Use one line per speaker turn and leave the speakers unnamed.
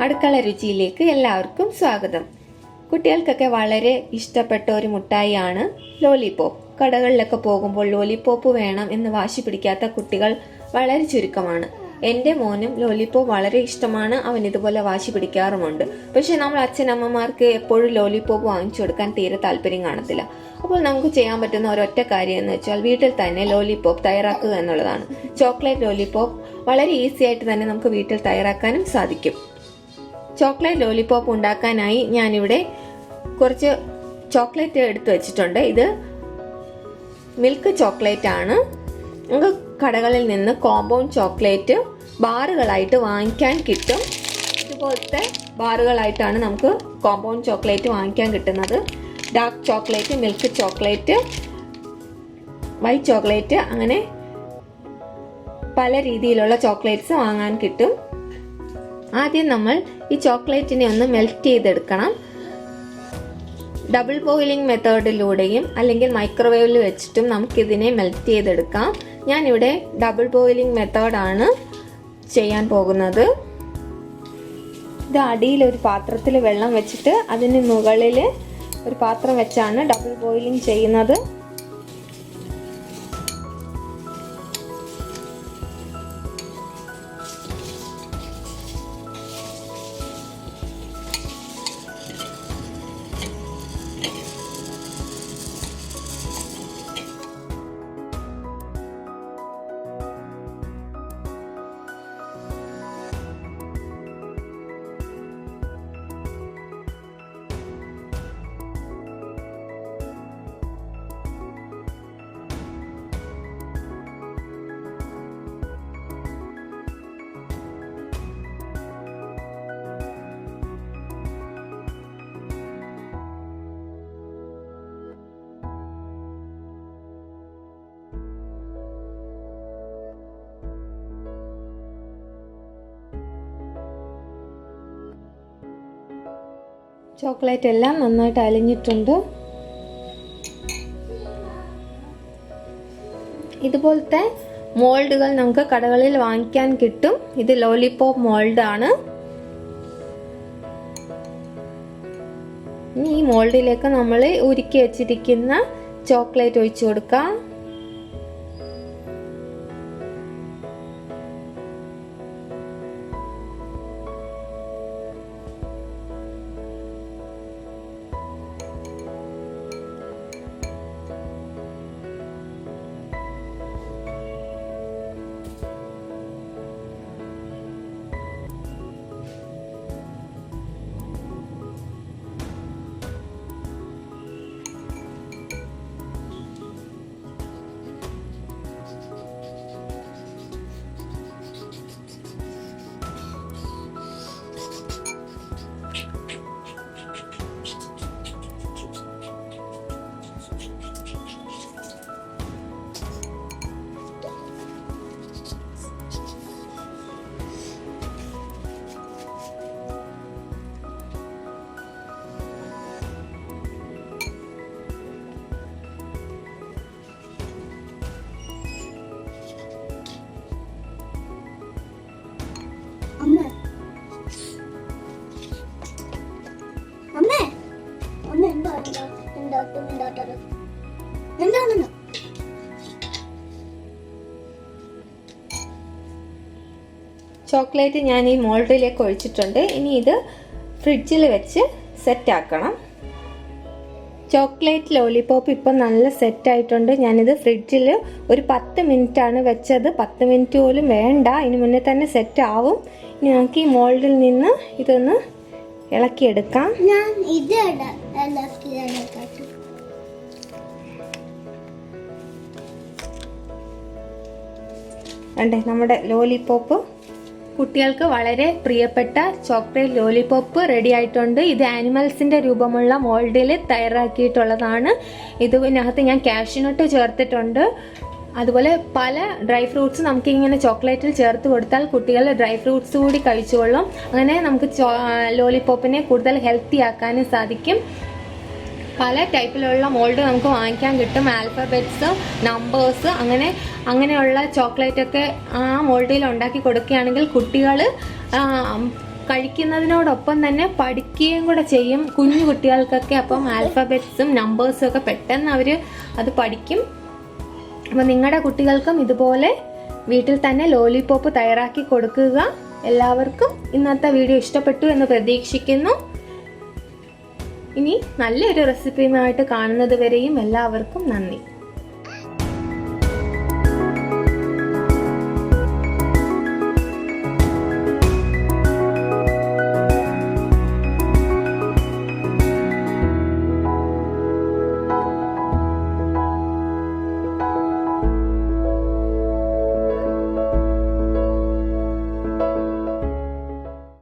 അടുക്കള രുചിയിലേക്ക് എല്ലാവർക്കും സ്വാഗതം. കുട്ടികൾക്കൊക്കെ വളരെ ഇഷ്ടപ്പെട്ട ഒരു മുട്ടായിയാണ് ലോലിപോപ്പ്. കടകളിലൊക്കെ പോകുമ്പോൾ ലോലിപോപ്പ് വേണം എന്ന് വാശി പിടിക്കാത്ത കുട്ടികൾ വളരെ ചുരുക്കമാണ്. എൻ്റെ മോനും ലോലിപോപ്പ് വളരെ ഇഷ്ടമാണ്. അവൻ ഇതുപോലെ വാശി പിടിക്കാറുമുണ്ട്. പക്ഷെ നമ്മൾ അച്ഛനമ്മമാർക്ക് എപ്പോഴും ലോലിപോപ്പ് വാങ്ങിച്ചു കൊടുക്കാൻ തീരെ താല്പര്യം കാണത്തില്ല. അപ്പോൾ നമുക്ക് ചെയ്യാൻ പറ്റുന്ന ഒരൊറ്റ കാര്യം എന്ന് വെച്ചാൽ വീട്ടിൽ തന്നെ ലോലിപോപ്പ് തയ്യാറാക്കുക എന്നുള്ളതാണ്. ചോക്ലേറ്റ് ലോലിപോപ്പ് വളരെ ഈസി ആയിട്ട് തന്നെ നമുക്ക് വീട്ടിൽ തയ്യാറാക്കാനും സാധിക്കും. ചോക്ലേറ്റ് ലോലിപോപ്പ് ഉണ്ടാക്കാനായി ഞാനിവിടെ കുറച്ച് ചോക്ലേറ്റ് എടുത്തു വെച്ചിട്ടുണ്ട്. ഇത് മിൽക്ക് ചോക്ലേറ്റ് ആണ്. നമുക്ക് കടകളിൽ നിന്ന് കോമ്പൗണ്ട് ചോക്ലേറ്റ് ബാറുകളായിട്ട് വാങ്ങിക്കാൻ കിട്ടും. ഇതുപോലത്തെ ബാറുകളായിട്ടാണ് നമുക്ക് കോമ്പൗണ്ട് ചോക്ലേറ്റ് വാങ്ങിക്കാൻ കിട്ടുന്നത്. Dark chocolate, milk chocolate, white chocolate, അങ്ങനെ പല രീതിയിലുള്ള ചോക്ലേറ്റ്സ് വാങ്ങാൻ കിട്ടും. ആദ്യം നമ്മൾ ഈ ചോക്ലേറ്റിനെ ഒന്ന് മെൽറ്റ് ചെയ്തെടുക്കണം. ഡബിൾ ബോയിലിംഗ് മെത്തേഡിലൂടെയും അല്ലെങ്കിൽ മൈക്രോവേവിൽ വെച്ചിട്ടും നമുക്കിതിനെ മെൽറ്റ് ചെയ്തെടുക്കാം. ഞാനിവിടെ ഡബിൾ ബോയിലിംഗ് മെത്തേഡാണ് ചെയ്യാൻ പോകുന്നത്. ഇത് അടിയിൽ ഒരു പാത്രത്തിൽ വെള്ളം വെച്ചിട്ട് അതിന് മുകളിൽ ഒരു പാത്രം വെച്ചാണ് ഡബിൾ ബോയിലിംഗ് ചെയ്യുന്നത്. ചോക്ലേറ്റ് എല്ലാം നന്നായിട്ട് അലിഞ്ഞിട്ടുണ്ട്. ഇതുപോലത്തെ മോൾഡുകൾ നമുക്ക് കടകളിൽ വാങ്ങിക്കാൻ കിട്ടും. ഇത് ലോലിപോപ്പ് മോൾഡാണ്. ഇനി ഈ മോൾഡിലേക്ക് നമ്മൾ ഉരുക്കി വെച്ചിരിക്കുന്ന ചോക്ലേറ്റ് ഒഴിച്ചു കൊടുക്കാം. ചോക്ലേറ്റ് ഞാൻ ഈ മോൾഡിലേക്ക് ഒഴിച്ചിട്ടുണ്ട്. ഇനി ഇത് ഫ്രിഡ്ജിൽ വെച്ച് സെറ്റ് ആക്കണം. ചോക്ലേറ്റ് ലോലിപോപ്പ് ഇപ്പം നല്ല സെറ്റ് ആയിട്ടുണ്ട്. ഞാനിത് ഫ്രിഡ്ജിൽ ഒരു 10 മിനിറ്റാണ് വെച്ചത്. 10 മിനിറ്റ് പോലും വേണ്ട, ഇനി മുന്നേ തന്നെ സെറ്റ് ആവും. ഇനി നമുക്ക് ഈ മോൾഡിൽ നിന്ന് ഇതൊന്ന് ഇളക്കിയെടുക്കാം. വേണ്ടേ, നമ്മുടെ ലോലിപോപ്പ് കുട്ടികൾക്ക് വളരെ പ്രിയപ്പെട്ട ചോക്ലേറ്റ് ലോലിപോപ്പ് റെഡി ആയിട്ടുണ്ട്. ഇത് ആനിമൽസിന്റെ രൂപമുള്ള മോൾഡിൽ തയ്യാറാക്കിയിട്ടുള്ളതാണ്. ഇതിനകത്ത് ഞാൻ കാഷ്യൂനട്ട് ചേർത്തിട്ടുണ്ട്. അതുപോലെ പല ഡ്രൈ ഫ്രൂട്ട്സ് നമുക്ക് ഇങ്ങനെ ചോക്ലേറ്റിൽ ചേർത്ത് കൊടുത്താൽ കുട്ടികൾ ഡ്രൈ ഫ്രൂട്ട്സ് കൂടി കഴിച്ചുകൊള്ളും. അങ്ങനെ നമുക്ക് ലോലിപോപ്പിനെ കൂടുതൽ ഹെൽത്തി ആക്കാനും സാധിക്കും. പല ടൈപ്പിലുള്ള മോൾഡ് നമുക്ക് വാങ്ങിക്കാൻ കിട്ടും. ആൽഫബറ്റ്സ്, നമ്പേഴ്സ്, അങ്ങനെയുള്ള ചോക്ലേറ്റ് ഒക്കെ ആ മോൾഡിൽ ഉണ്ടാക്കി കൊടുക്കുകയാണെങ്കിൽ കുട്ടികൾ കഴിക്കുന്നതിനോടൊപ്പം തന്നെ പഠിക്കുകയും കൂടെ ചെയ്യും കുഞ്ഞു കുട്ടികൾക്കൊക്കെ. അപ്പം ആൽഫബറ്റ്സും നമ്പേഴ്സും ഒക്കെ പെട്ടെന്ന് അവർ അത് പഠിക്കും. അപ്പം നിങ്ങളുടെ കുട്ടികൾക്കും ഇതുപോലെ വീട്ടിൽ തന്നെ ലോലിപോപ്പ് തയ്യാറാക്കി കൊടുക്കുക. എല്ലാവർക്കും ഇന്നത്തെ വീഡിയോ ഇഷ്ടപ്പെട്ടു എന്ന് പ്രതീക്ഷിക്കുന്നു. ഇനി നല്ലൊരു റെസിപ്പിയുമായിട്ട് കാണുന്നത് വരെയും എല്ലാവർക്കും നന്ദി.